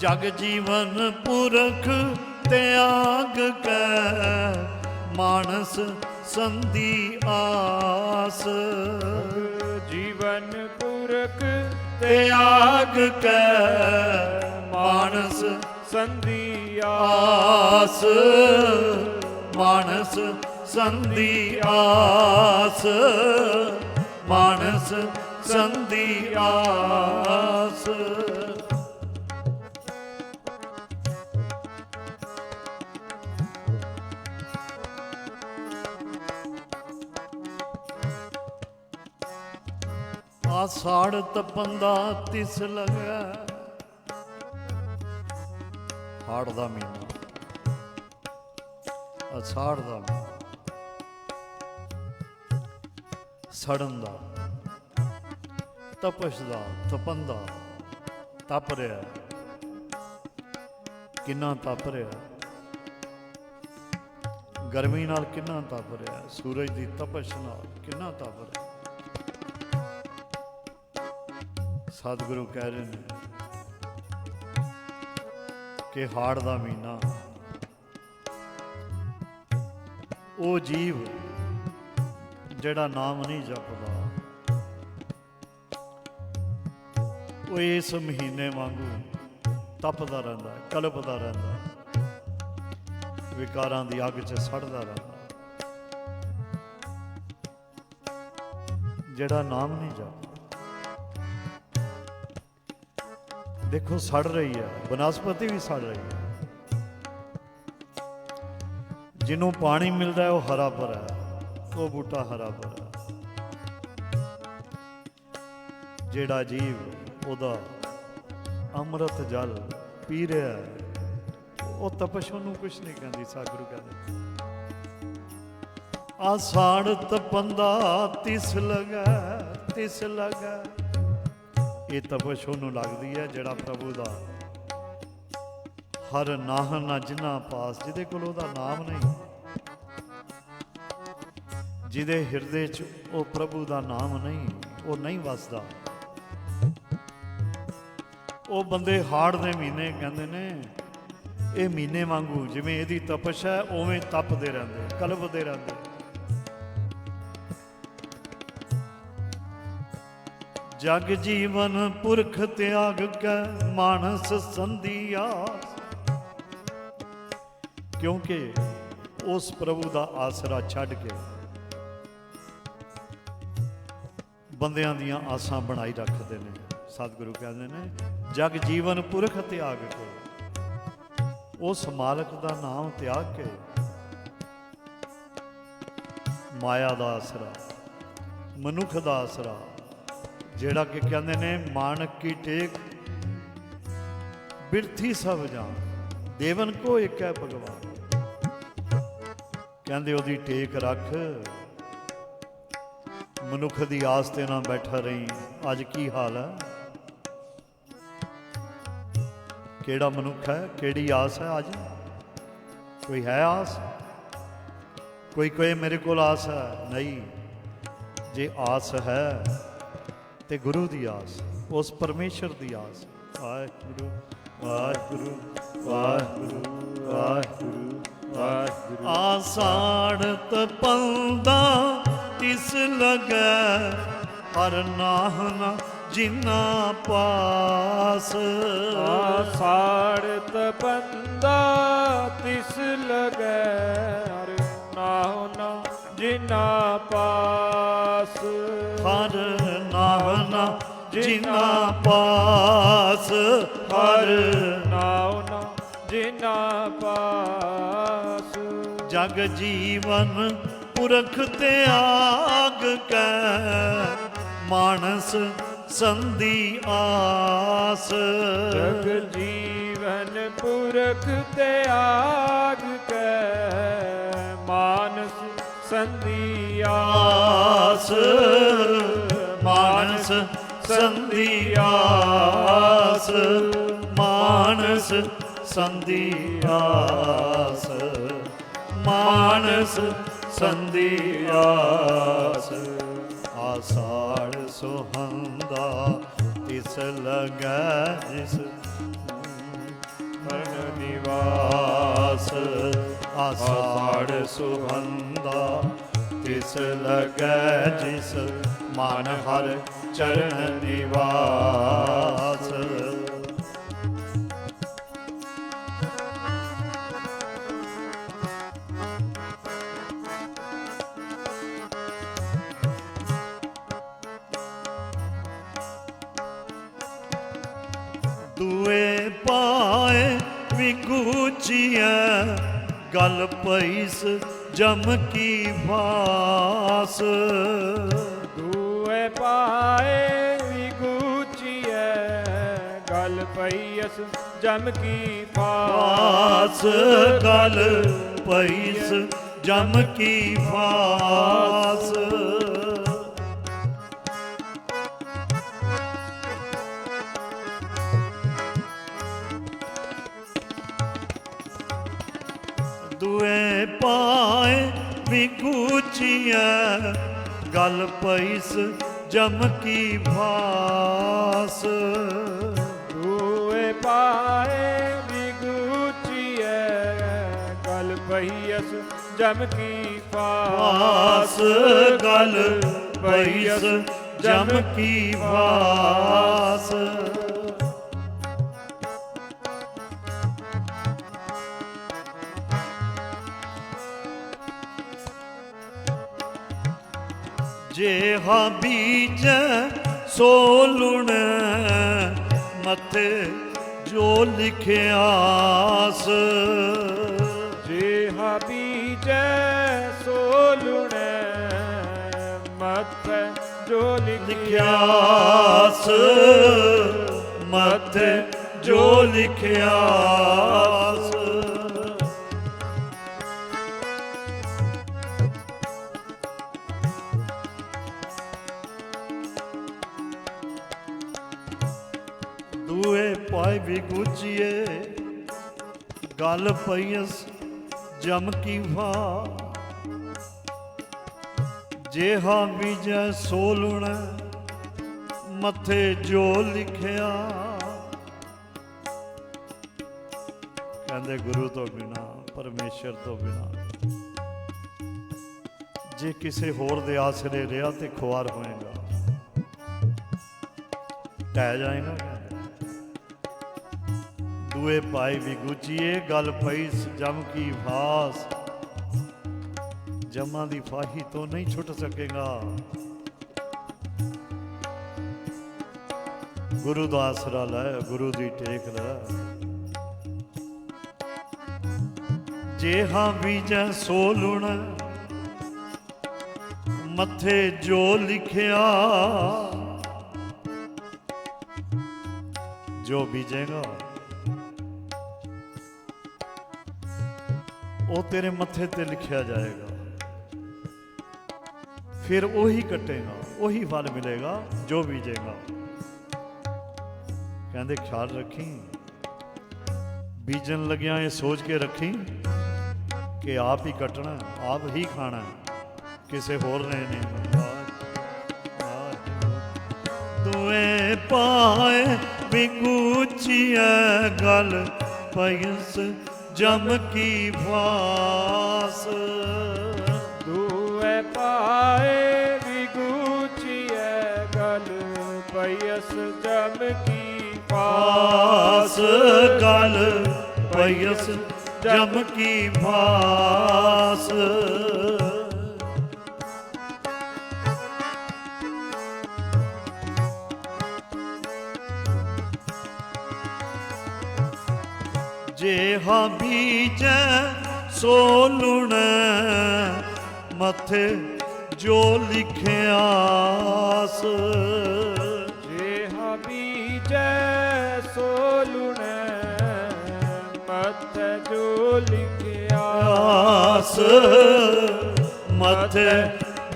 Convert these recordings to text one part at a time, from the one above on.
ਜਗ ਜੀਵਨ ਪੁਰਖ ਤਿਆਗ ਕੈ ਮਾਨਸ ਸੰਧੀ ਆਸ। ਜੀਵਨ ਪੁਰਖ ਤਿਆਗ ਕੈ ਮਾਨਸ ਸੰਧੀ ਆਸ। ਮਾਨਸ ਸੰਧੀ ਆਸ। ਮਾਨਸ ਸੰਧੀ ਆਸ। ਆਸਾੜ ਤਪੰਦਾ ਤਿਸ ਲਗੈ। ਹਾੜ ਦਾ ਮਹੀਨਾ, ਆਸਾੜ ਦਾ ਮਹੀਨਾ, ਸੜਨ ਦਾ, ਤਪਸ਼ ਦਾ, ਤਪੰਦਾ, ਤਪ ਰਿਹਾ। ਕਿੰਨਾ ਤਪ ਰਿਹਾ, ਗਰਮੀ ਨਾਲ ਕਿੰਨਾ ਤਪ ਰਿਹਾ, ਸੂਰਜ ਦੀ ਤਪਸ਼ ਨਾਲ ਕਿੰਨਾ ਤਪ ਰਿਹਾ। ਸਤਿਗੁਰੂ ਕਹਿ ਰਹੇ ਨੇ ਕਿ ਹਾੜ ਦਾ ਮਹੀਨਾ ਉਹ ਜੀਵ ਜਿਹੜਾ ਨਾਮ ਨਹੀਂ ਜਪਦਾ, ਉਹ ਇਸ ਮਹੀਨੇ ਵਾਂਗੂ ਤਪਦਾ ਰਹਿੰਦਾ, ਕਲਪਦਾ ਰਹਿੰਦਾ, ਵਿਕਾਰਾਂ ਦੀ ਅੱਗ 'ਚ ਸੜਦਾ ਰਹਿੰਦਾ। ਜਿਹੜਾ ਨਾਮ ਨਹੀਂ ਜਪਦਾ, ਦੇਖੋ ਸੜ ਰਹੀ ਹੈ, ਬਨਸਪਤੀ ਵੀ ਸੜ ਰਹੀ ਹੈ। ਜਿਹਨੂੰ ਪਾਣੀ ਮਿਲਦਾ ਹੈ ਉਹ ਹਰਾ ਭਰਾ ਹੈ, ਉਹ ਬੂਟਾ ਹਰਾ ਭਰਾ ਹੈ। ਜਿਹੜਾ ਜੀਵ ਉਹਦਾ ਅੰਮ੍ਰਿਤ ਜਲ ਪੀ ਰਿਹਾ ਹੈ, ਉਹ ਤਪਸ਼ ਨੂੰ ਕੁਛ ਨਹੀਂ ਕਹਿੰਦੀ। ਸਤਿਗੁਰੂ ਕਹਿੰਦੇ ਆਸਾੜ ਤਪੰਦਾ ਤਿਸ ਲਗੈ, ਤਿਸ ਲਗੈ। ਇਹ ਤਪਸ਼ ਉਹਨੂੰ ਲੱਗਦੀ ਹੈ ਜਿਹੜਾ ਪ੍ਰਭੂ ਦਾ ਹਰ ਨਾਹ ਨਾ ਜਿਨਾ ਪਾਸ, ਜਿਹਦੇ ਕੋਲ ਉਹਦਾ ਨਾਮ ਨਹੀਂ, ਜਿਹਦੇ ਹਿਰਦੇ 'ਚ ਉਹ ਪ੍ਰਭੂ ਦਾ ਨਾਮ ਨਹੀਂ, ਉਹ ਨਹੀਂ ਵਸਦਾ। ਉਹ ਬੰਦੇ ਹਾੜ ਦੇ ਮਹੀਨੇ ਕਹਿੰਦੇ ਨੇ ਇਹ ਮਹੀਨੇ ਵਾਂਗੂ, ਜਿਵੇਂ ਇਹਦੀ ਤਪਸ਼ ਹੈ ਉਵੇਂ ਤਪਦੇ ਰਹਿੰਦੇ, ਕਲਪਦੇ ਰਹਿੰਦੇ। ਜਗ ਜੀਵਨ ਪੁਰਖ ਤਿਆਗ ਕੈ ਮਾਨਸ ਸੰਧੀ ਆਸ। ਕਿਉਂਕਿ ਉਸ ਪ੍ਰਭੂ ਦਾ ਆਸਰਾ ਛੱਡ ਕੇ ਬੰਦਿਆਂ ਦੀਆਂ ਆਸਾਂ ਬਣਾਈ ਰੱਖਦੇ ਨੇ। ਸਤਿਗੁਰੂ ਕਹਿੰਦੇ ਨੇ ਜਗ ਜੀਵਨ ਪੁਰਖ ਤਿਆਗ ਕੇ, ਉਸ ਮਾਲਕ ਦਾ ਨਾਮ ਤਿਆਗ ਕੇ ਮਾਇਆ ਦਾ ਆਸਰਾ, ਮਨੁੱਖ ਦਾ ਆਸਰਾ, ਜਿਹੜਾ ਕਿ ਕਹਿੰਦੇ ਨੇ ਮਾਨਕ ਕੀ ਟੇਕ ਬਿਰਥੀ ਸਭ ਜਾਨ, ਦੇਵਨ ਕੋ ਇੱਕ ਹੈ ਭਗਵਾਨ। ਕਹਿੰਦੇ ਉਹਦੀ ਟੇਕ ਰੱਖ, ਮਨੁੱਖ ਦੀ ਆਸ ਤੇ ਨਾ ਬੈਠਾ ਰਹੀ। ਅੱਜ ਕੀ ਹਾਲ ਹੈ, ਕਿਹੜਾ ਮਨੁੱਖ ਹੈ, ਕਿਹੜੀ ਆਸ ਹੈ? ਅੱਜ ਕੋਈ ਹੈ ਆਸ? ਕੋਈ ਕਹੇ ਮੇਰੇ ਕੋਲ ਆਸ ਹੈ? ਨਹੀਂ। ਜੇ ਆਸ ਹੈ ਤੇ ਗੁਰੂ ਦੀ ਆਸ, ਉਸ ਪਰਮੇਸ਼ਰ ਦੀ ਆਸ। ਵਾਹਿਗੁਰੂ ਵਾਹਿਗੁਰੂ ਵਾਹਿਗੁਰੂ ਵਾਹਿਗੁਰੂ ਵਾਹਿਗੁਰੂ। ਆਸਾੜ ਤਪੰਦਾ ਤਿਸ ਲਗੈ ਹਰ ਨਾਹ ਨਾ ਜਿਨਾ ਪਾਸ। ਆਸਾੜ ਤਪੰਦਾ ਤਿਸ ਲਗੈ ਹਰ ਨਾਹ ਨਾ ਜਿਨਾ ਪਾਸ। ਹਰ ਨਾਹ ਨਾ ਜਿਨਾ ਪਾਸ। ਹਰ ਨਾਮ ਨਾ ਜਿਨਾ ਪਾਸ। ਜਗ ਜੀਵਨ ਪੁਰਖ ਤਿਆਗ ਕੈ ਮਾਨਸ ਸੰਧੀ ਆਸ। ਜਗ ਜੀਵਨ ਪੁਰਖ ਤਿਆਗ ਕੈ ਮਾਨਸ ਸੰਧੀ ਆਸ। ਮਾਨਸ ਸੰਧੀ ਆਸ। ਮਾਨਸ ਸੰਧੀ ਆਸ। ਮਾਨਸ ਸੰਧੀ ਆਸ। ਆਸਾੜ ਸੁਹੰਦਾ ਤਿਸ ਲਗੈ ਜਿਸ आषाढ़ सुगंधा तिस लगै जिस मान हर चरण निवास। दुए पाए विगूचिया गल पैस जम की भास। दुए पाए विगूचिया गल पैस जम की भास। गल पैस जम की भास। दुए पाए विगूचिया गल पैस जम की भास। दुए पाए विगूचिया गल पैस जम की भास। गल पैस जम की भास। जेहा बीज सो लुण मथे जो लिखियास। जेहा बीज सो लुण मथे जो लिखियास। मथे जो लिखियास। दुए पाए विगूचिए गल पैस जम की भा। जेहा विजय सोलुण मथे जो लिखिया। कहते गुरु तो बिना परमेश्वर तो बिना जे किसी होर दे आसरे रहा तो खुआर होएगा, टह जाएगा। दुए पाई विगूचिए गल पैस जम की भास। जमा दी फाही तो नहीं छुट सकेगा। गुरु दा आसरा लै, गुरु दी टेक लै। जेहा बीजै सो लुण मथे जो लिखिया। जो बीजेगा वो तेरे मत्थे ते लिखिया जाएगा। फिर वही कटेगा, वही फल मिलेगा जो बीजेगा। कहते ख्याल रखी, बीजन लग्या ये सोच के रखी कि आप ही कटना, आप ही खाना, किसी होर ने नहीं। दुए पाए विगूचिया गल पैस जम की भास। दुए पाए विगूचिया गल पैस जम की भास। गल पैस जम की भास। जेहा बीज सो लुण मथे जो लिखियास। जेहा बीज सो लुण मथे जो लिखियास। मथे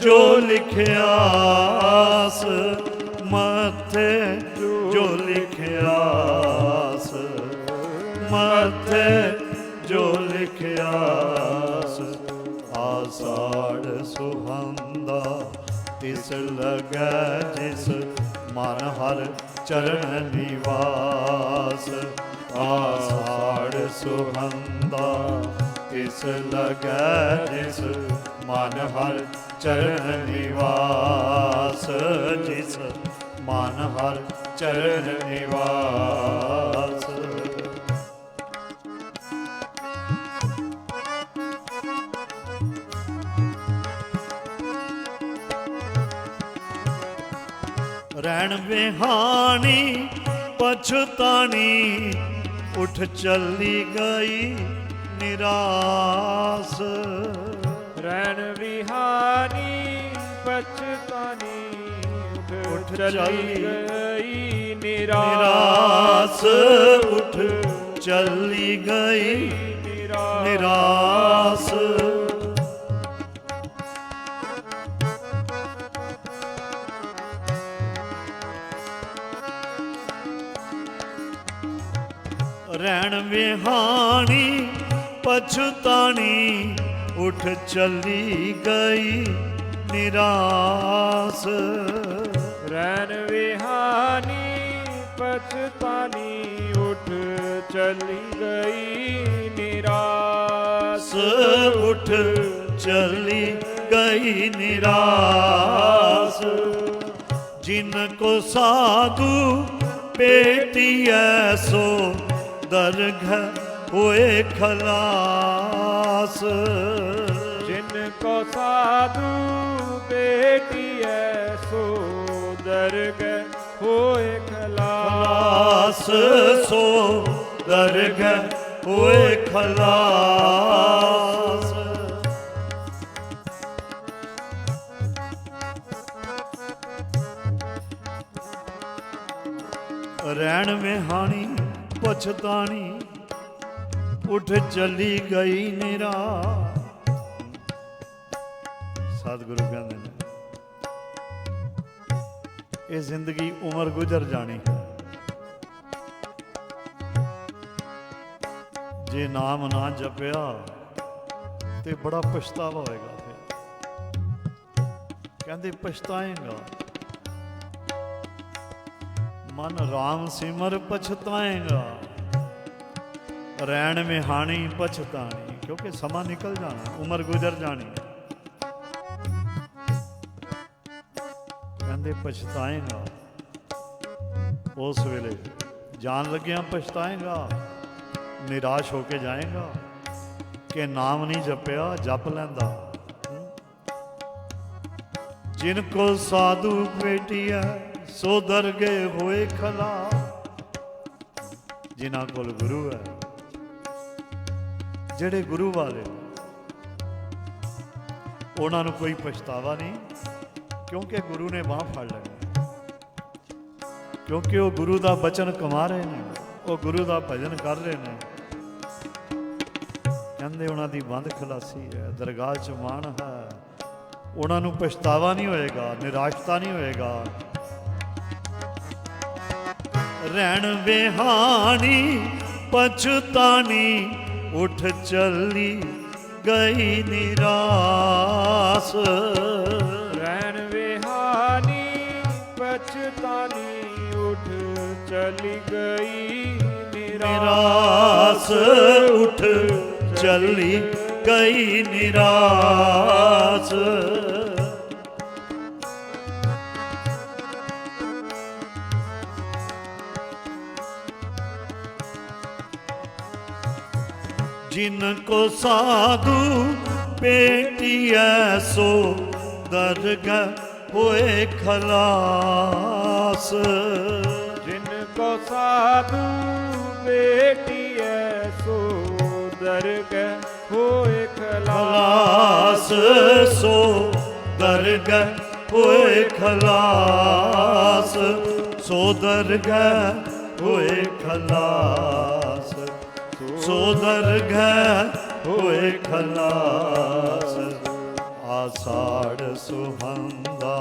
जो लिखियास। मथे जो लिखियास। मथे जो लिखियास। आषाढ़ सुगंधा तिस लगै जिस मन हर चरण निवास। आषाढ़ सुगंधा ਤਿਸ ਲਗੈ ਜਿਸ ਮਨ ਹਰ ਚਰਨ ਨਿਵਾਸ, ਜਿਸ ਮਨ ਹਰ ਚਰਨ ਨਿਵਾਸ। ਰਹਿਣ ਵਿਹਾਣੀ ਪਛਤਾਣੀ, ਉਠ ਚੱਲੀ ਗਈ ਨਿਰਾਸ। ਰਹਿਣ ਵਿਹਾਨੀ ਪਛਤਾਨੀ, ਉਠ ਚੱਲੀ ਗਈ ਨਿਰਾਸ। ਉਠ ਚੱਲੀ ਗਈ ਨਿਰਾਸ। ਰਹਿਣ ਵਿਹਾਣੀ ਪਛਤਾਣੀ, ਉਠ ਚੱਲੀ ਗਈ ਨਿਰਾਸ। ਰਹਿਣ ਵਿਹਾਨੀ ਪਛਤਾਨੀ, ਉਠ ਚੱਲੀ ਗਈ ਨਿਰਾਸ। ਉਠ ਚੱਲੀ ਗਈ ਨਿਰਾਸ। ਜਿਨ ਕੋ ਸਾਧੂ ਭੇਟੀਐ, ਸੋ ਦਰਗਹ ਹੋਏ ਖਲਾਸ। ਜਿਨ ਕੋ ਸਾਧੂ ਭੇਟੀਐ, ਸੋ ਦਰਗਹ ਹੋਏ ਖਲਾਸ। ਸੋ ਦਰਗਹ ਹੋਏ ਖਲਾਸ। ਰਹਿਣ ਵਿਹਾਣੀ ਪਛਤਾਣੀ, ਉਠ ਚੱਲੀ ਗਈ ਨਿਰਾਸ। ਸਤਿਗੁਰੂ ਕਹਿੰਦੇ ਨੇ ਇਹ ਜ਼ਿੰਦਗੀ ਉਮਰ ਗੁਜ਼ਰ ਜਾਣੀ ਹੈ, ਜੇ ਨਾਮ ਨਾ ਜਪਿਆ ਤੇ ਬੜਾ ਪਛਤਾਵਾ ਹੋਏਗਾ। ਫਿਰ ਕਹਿੰਦੇ ਪਛਤਾਏਗਾ, ਮਨ ਰਾਮ ਸਿਮਰ ਪਛਤਾਏਗਾ। ਰਹਿਣ ਵਿਹਾਣੀ ਪਛਤਾਣੀ, ਕਿਉਂਕਿ ਸਮਾਂ ਨਿਕਲ ਜਾਣਾ, ਉਮਰ ਗੁਜ਼ਰ ਜਾਣੀ। ਕਹਿੰਦੇ ਪਛਤਾਏਗਾ, ਉਸ ਵੇਲੇ ਜਾਣ ਲੱਗਿਆਂ ਪਛਤਾਏਗਾ, ਨਿਰਾਸ਼ ਹੋ ਕੇ ਜਾਏਗਾ ਕਿ ਨਾਮ ਨਹੀਂ ਜਪਿਆ, ਜਪ ਲੈਂਦਾ। ਜਿਨ ਕੋ ਸਾਧੂ ਭੇਟੀਐ, ਸੋ ਦਰਗਹਿ ਹੋਏ ਖਲਾਸ। ਜਿਨ੍ਹਾਂ ਕੋਲ ਗੁਰੂ ਹੈ, ਜਿਹੜੇ ਗੁਰੂ ਵਾਲੇ, ਉਹਨਾਂ ਨੂੰ ਕੋਈ ਪਛਤਾਵਾ ਨਹੀਂ, ਕਿਉਂਕਿ ਗੁਰੂ ਨੇ ਬਾਂਹ ਫੜ ਲੈਣੀ, ਕਿਉਂਕਿ ਉਹ ਗੁਰੂ ਦਾ ਬਚਨ ਕਮਾ ਰਹੇ ਨੇ, ਉਹ ਗੁਰੂ ਦਾ ਭਜਨ ਕਰ ਰਹੇ ਨੇ। ਕਹਿੰਦੇ ਉਹਨਾਂ ਦੀ ਬੰਦ ਖਲਾਸੀ ਹੈ, ਦਰਗਾਹ 'ਚ ਮਾਣ ਹੈ, ਉਹਨਾਂ ਨੂੰ ਪਛਤਾਵਾ ਨਹੀਂ ਹੋਏਗਾ, ਨਿਰਾਸ਼ਤਾ ਨਹੀਂ ਹੋਏਗਾ। ਰਹਿਣ ਵਿਹਾਣੀ ਪਛਤਾਣੀ, ਉਠ ਚੱਲੀ ਗਈ ਨਿਰਾਸ। ਰਹਿਣ ਵਿਹਾਨੀ ਪਛਤਾਨੀ, ਉਠ ਚੱਲੀ ਗਈ ਨਿਰਾਸ। ਉਠ ਚੱਲੀ ਗਈ ਨਿਰਾਸ। जिन को साधु पेटिया सो दरगह होए खलास। जिनको साधु पेटिया सो दरगह होए खलास। सो दरगह होए खलास। सो दरगह होए खलास। सो दरगह होए खलास। आषाढ़ सुहंदा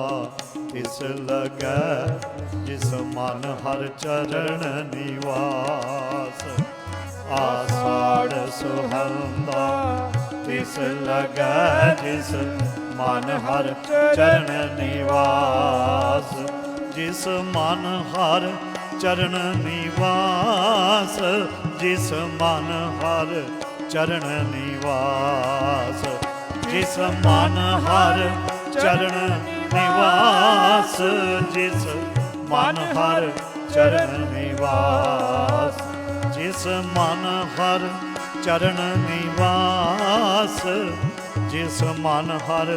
तिस लगै जिस मन हर चरण निवास। आषाढ़ सुहंदा तिस लगै जिस मन हर चरण निवास। जिस मन हर चरण निवास। जिस मन हर ਚਰਨ ਨਿਵਾਸ। ਜਿਸ ਮਨ ਹਰ ਚਰਨ ਨਿਵਾਸ, ਜਿਸ ਮਨ ਹਰ ਚਰਨ ਨਿਵਾਸ, ਜਿਸ ਮਨ ਹਰ ਚਰਨ ਨਿਵਾਸ, ਜਿਸ ਮਨ ਹਰ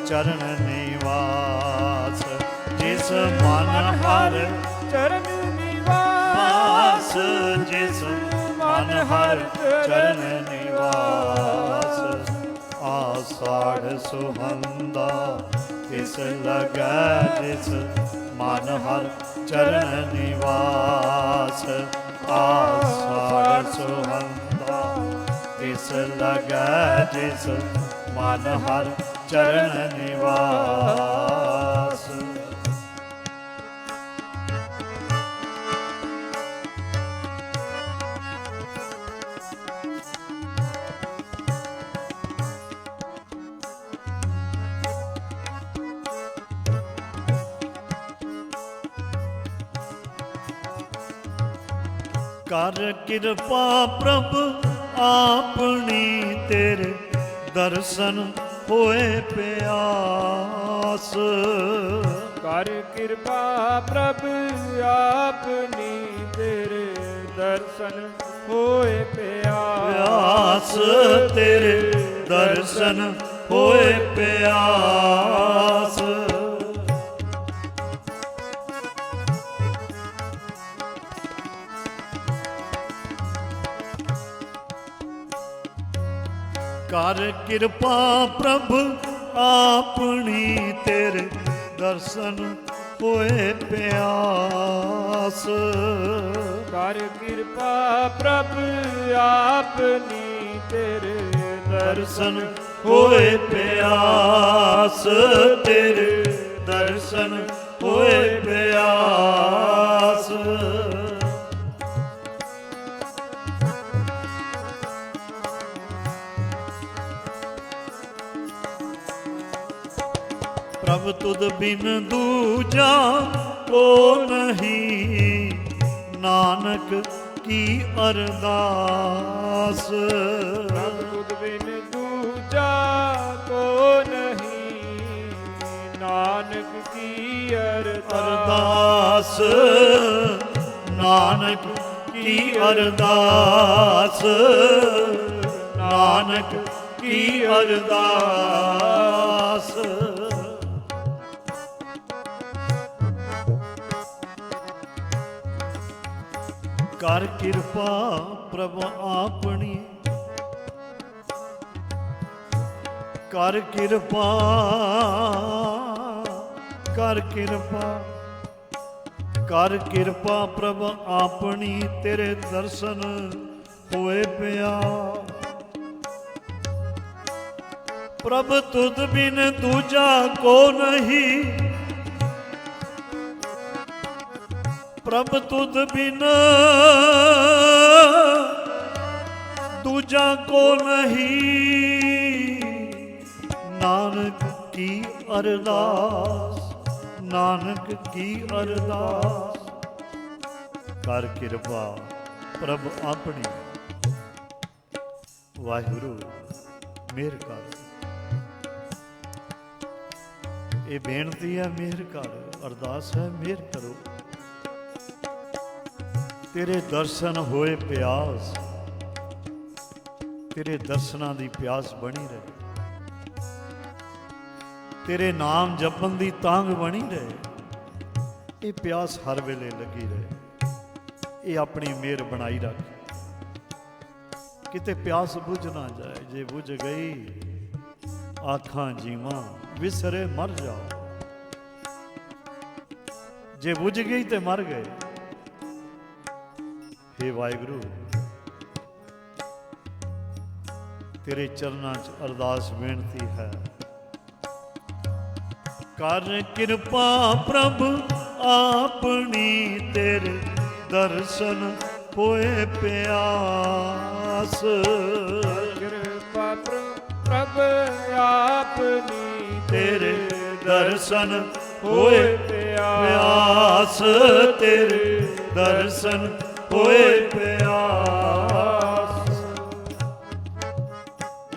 ਚਰਨ ਨਿਵਾਸ, ਜਿਸ ਮਨ ਹਰ ਚਰਨ ਨਿਵਾਸ, ਜਿਸ ਮਨ ਹਰ ਚਰਨ ਨਿਵਾਸ। ਆਸਾੜ ਸੁਹੰਦਾ ਤਿਸ ਲਗੈ, ਜਿਸ ਮਨ ਹਰ ਚਰਨ ਨਿਵਾਸ। ਆਸਾੜ ਸੁਹੰਦਾ ਤਿਸ ਲਗੈ, ਜਿਸ ਮਨ ਹਰ ਚਰਨ ਨਿਵਾਸ। ਕਰ ਕਿਰਪਾ ਪ੍ਰਭ ਆਪਣੀ, ਤੇਰੇ ਦਰਸ਼ਨ ਹੋਏ ਪਿਆਸ। ਕਰ ਕਿਰਪਾ ਪ੍ਰਭ ਆਪਣੀ, ਤੇਰੇ ਦਰਸ਼ਨ ਹੋਏ ਪਿਆਸ। ਤੇਰੇ ਦਰਸ਼ਨ ਹੋਏ ਪਿਆਸ। ਕਰ ਕਿਰਪਾ ਪ੍ਰਭ ਆਪਣੀ, ਤੇਰੇ ਦਰਸ਼ਨ ਹੋਏ ਪਿਆਸ। ਕਰ ਕਿਰਪਾ ਪ੍ਰਭ ਆਪਣੀ, ਤੇਰੇ ਦਰਸ਼ਨ ਹੋਏ ਪਿਆਸ, ਤੇਰੇ ਦਰਸ਼ਨ ਹੋਏ ਪਿਆਸ। ਪ੍ਰਭ ਤੁਧ ਬਿਨ ਦੂਜਾ ਕੋ ਨਹੀਂ, ਨਾਨਕ ਕੀ ਅਰਦਾਸ। ਪ੍ਰਭ ਤੁਧ ਬਿਨ ਦੂਜਾ ਕੋ ਨਹੀਂ, ਨਾਨਕ ਕੀ ਅਰਦਾਸ। ਨਾਨਕ ਕੀ ਅਰਦਾਸ, ਨਾਨਕ ਕੀ ਅਰਦਾਸ। ਕਰ ਕਿਰਪਾ ਪ੍ਰਭ ਆਪਣੀ, ਕਰ ਕਿਰਪਾ, ਕਰ ਕਿਰਪਾ, ਕਰ ਕਿਰਪਾ ਪ੍ਰਭ ਆਪਣੀ, ਤੇਰੇ ਦਰਸ਼ਨ ਹੋਏ ਪਿਆ। ਪ੍ਰਭ ਤੁਧ ਬਿਨ ਦੂਜਾ ਕੋ ਨਹੀਂ, ਪ੍ਰਭ ਤੁਧ ਬਿਨ ਦੂਜਾ ਕੋ ਨਹੀਂ, ਨਾਨਕ ਕੀ ਅਰਦਾਸ, ਨਾਨਕ ਕੀ ਅਰਦਾਸ। ਕਰ ਕਿਰਪਾ ਪ੍ਰਭ ਆਪਣੀ, ਵਾਹਿਗੁਰੂ ਮਿਹਰ ਕਰ। ਇਹ ਬੇਨਤੀ ਹੈ ਮਿਹਰ ਕਰ, ਅਰਦਾਸ ਹੈ ਮਿਹਰ ਕਰੋ। ਤੇਰੇ ਦਰਸ਼ਨ ਹੋਏ ਪਿਆਸ, ਤੇਰੇ ਦਰਸ਼ਨਾਂ ਦੀ ਪਿਆਸ ਬਣੀ ਰਹੇ। ਤੇਰੇ ਨਾਮ ਜਪਣ ਦੀ ਤਾਂਘ ਬਣੀ ਰਹੇ। ਇਹ ਪਿਆਸ ਹਰ ਵੇਲੇ ਲੱਗੀ ਰਹੇ। ਇਹ ਆਪਣੀ ਮਿਹਰ ਬਣਾਈ ਰੱਖ, ਕਿਤੇ ਪਿਆਸ ਬੁਝ ਨਾ ਜਾਏ। ਜੇ ਬੁਝ ਗਈ ਆਖਾਂ ਜੀਵਾਂ ਵਿਸਰੇ ਮਰ ਜਾਓ। ਜੇ ਬੁਝ ਗਈ ਤੇ ਮਰ ਗਏ। हे ਵਾਹਿਗੁਰੂ, ਤੇਰੇ ਚਰਨਾਂ 'ਚ ਅਰਦਾਸ ਬੇਨਤੀ ਹੈ। ਕਰ ਕਿਰਪਾ ਪ੍ਰਭ ਆਪਣੀ, ਤੇਰੇ ਦਰਸ਼ਨ ਹੋਏ ਪਿਆਸ। ਕਿਰਪਾ ਪ੍ਰਭ ਆਪਣੀ, ਤੇਰੇ ਦਰਸ਼ਨ ਹੋਏ ਪਿਆਸ, ਤੇਰੇ ਦਰਸ਼ਨ ਹੋਏ ਪਿਆਸ।